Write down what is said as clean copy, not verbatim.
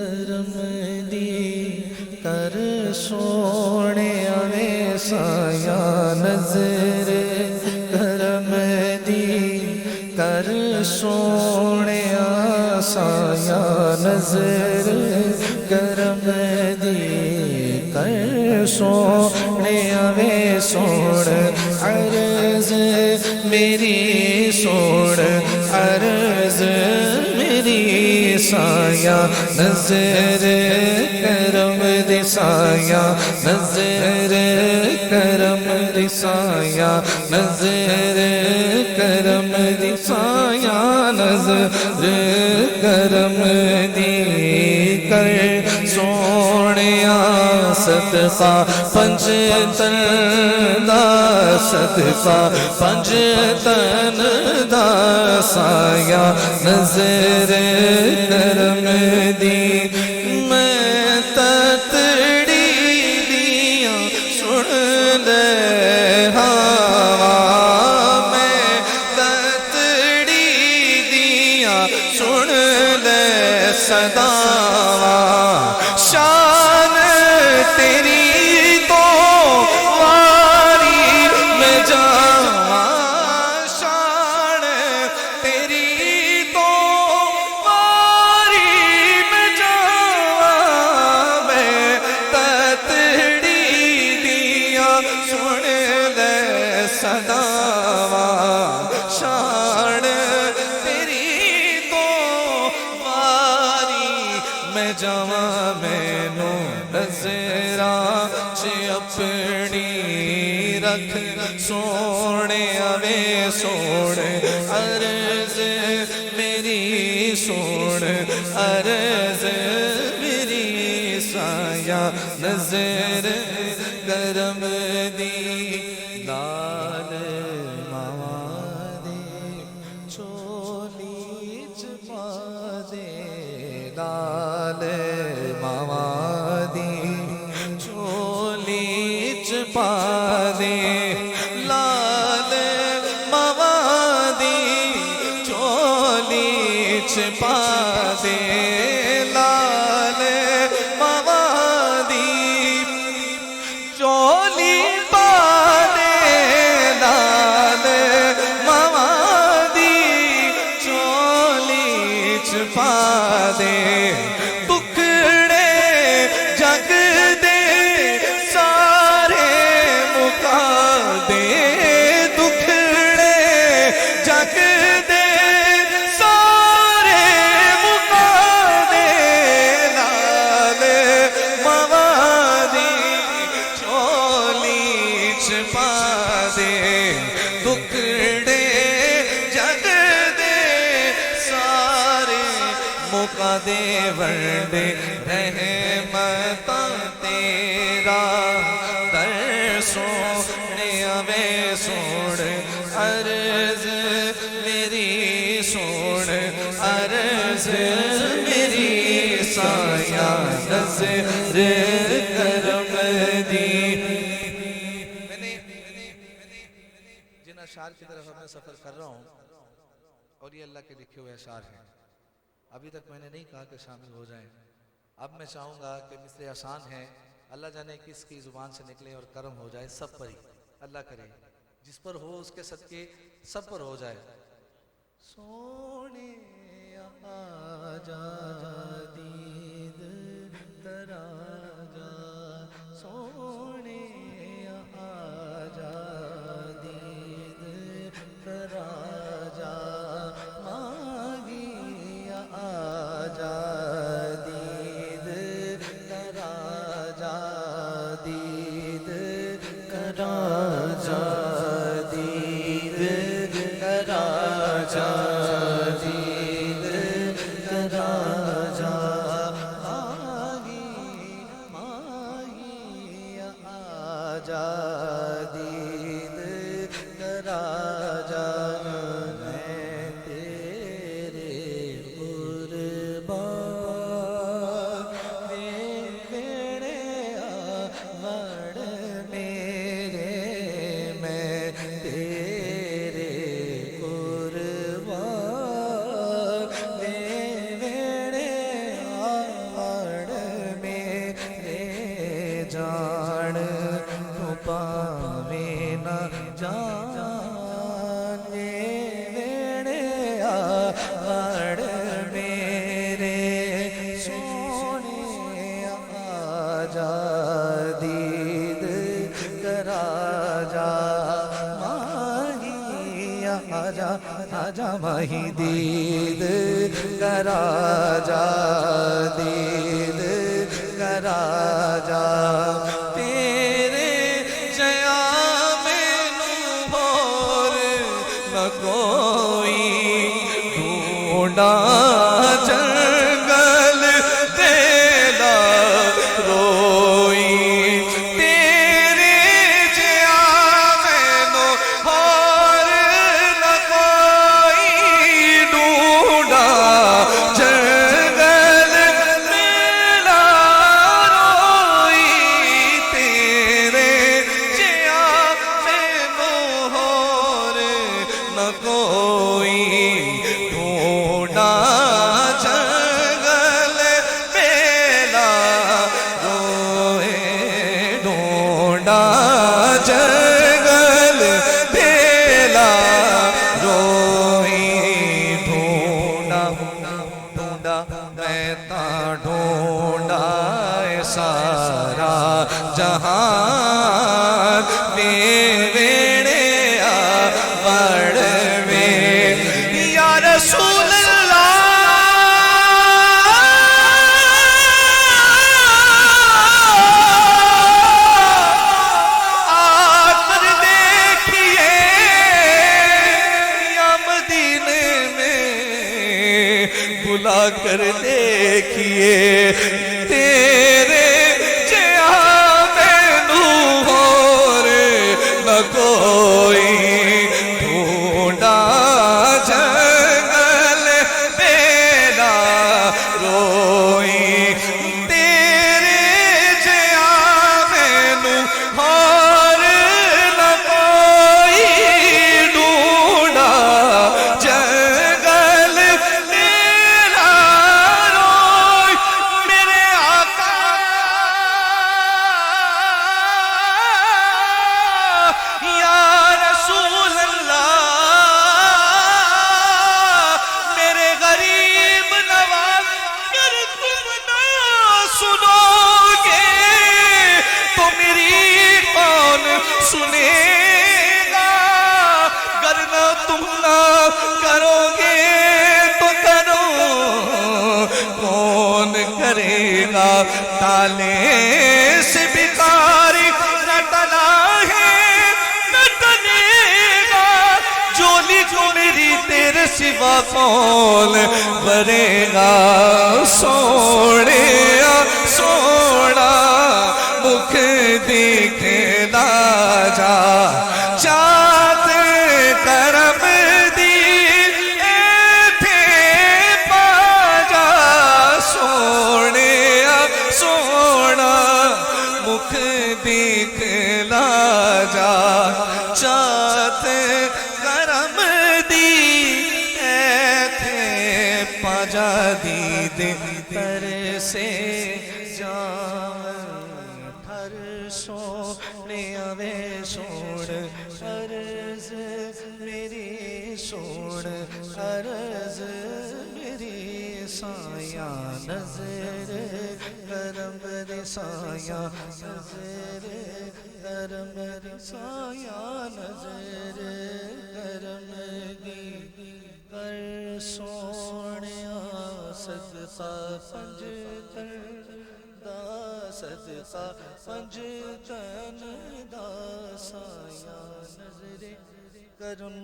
کرم دی کر سونے ویسا یا نظر کرم دی کر سونے آسا یا نظر کرم دی کر سونے وے سوڑ عرض میری سوڑ عرض میری سایہ نظر کرم دی سایہ نظر کرم دی سایہ نظر کرم دی سایہ نظر کرم دی کر سونیا صدقہ پنج تن دا صدقہ پنج تن دا سایہ نظر کرم دی میں تتڑی دیا سن لے ہوا میں تتڑی دیا سن لے صداوا شان تیری تو واری میں جاواں شان تیری تو واری میں جاواں میں تتڑی دیا سن لے صداواں شان تیری تو واری میں جاواں مینوں نظراں چ اپنی رکھ سونے وے سوڑ عرض میری سوڑ عرض میری سایہ نظر کرم دی لال ماواں دی چولی چ پا دے لال ماواں دی چولی چ پا دے لال ماواں دی چولی چ پا دے لال ماواں دی چولی پا دے لال ماواں دی چولی چ پا دے ٹکڑے جگ دے سارے مکا دے ٹکڑے جگ دے سارے مکا دے لال ماواں دی چولی چ پا دے ٹکڑے جگ دے سارے مکا دے ونڈے رحمتاں تیرا در سونے وے سوڑ عرض میری سوڑ عرض میری سایہ نظر کرم دی جن اشعار کی طرف میں سفر کر رہا ہوں اور یہ اللہ کے لکھے ہوئے اشعار ہیں ابھی تک میں نے نہیں کہا کہ شامل ہو جائیں اب میں چاہوں گا کہ مصرے آسان ہیں اللہ جانے کس کی زبان سے نکلے اور کرم ہو جائے سب پر ہی اللہ کرے جس پر ہو اس کے صدقے سب پر ہو جائے سونے آجا دید دراجا سونے آجا دید دراجا مانگی آجا دید دراجا دید دراجا دید دراجا دید دراجا مانگی آجا دید دراجا میں تیرے قربان میرے آوڑ میرے میں تیرے قربان میرے جا ماہی دید کرا جا دید کرا جا تیرے جیا مینوں ہور نہ کوئی ڈھونڈا جنگل تیلا روئی تیرے جیا مینوں ہور نہ کوئی ڈھونڈا جنگل تیلا روئی تیرے جیا مینوں ہور نہ کوئی ڈھونڈا جنگل بیلا روئے ڈھونڈا جنگل بیلا روئی ڈھونڈا ڈھونڈا میں تا ڈھونڈا اے سارا جہان ویڑے آوڑ میں یا رسول اللہ آ کر دیکھیے یا مدینے میں بلا کر دیکھیے تیرے جیا مینوں ہور نہ کوئی ڈھونڈا جنگل بیلا روئی تیرے جیا مینوں ہور نہ کوئی ڈھونڈا جنگل بیلا روئی میرے آقا یا رسول اللہ میرے غریب نواز اگر تم نہ سنو گے تو میری کون سنے گا گر نہ تم نہ کرو گے تو کرو کون کرے گا تالے سے بھکاری نہ ٹلا ہے نہ ٹلے گا جولی جو میری تیرے سوا کون بھرے گا سوڑے سوڑا مکھ دکھلا جا چاہت کرم دی ایتھے پا جا سوڑے سوڑا مکھ دکھلا جا چاہت کرم دی ایتھے پا جا دید تر سے جاون ہر سونے آوے سوڑ عرض میری سوڑ عرض میری سایہ نظر کرم دے سایہ نظر کرم دے سایہ نظر کرم دی کر سونیا صدقہ پنج تن دا صدقہ پنج تن دا سایہ نظر کرم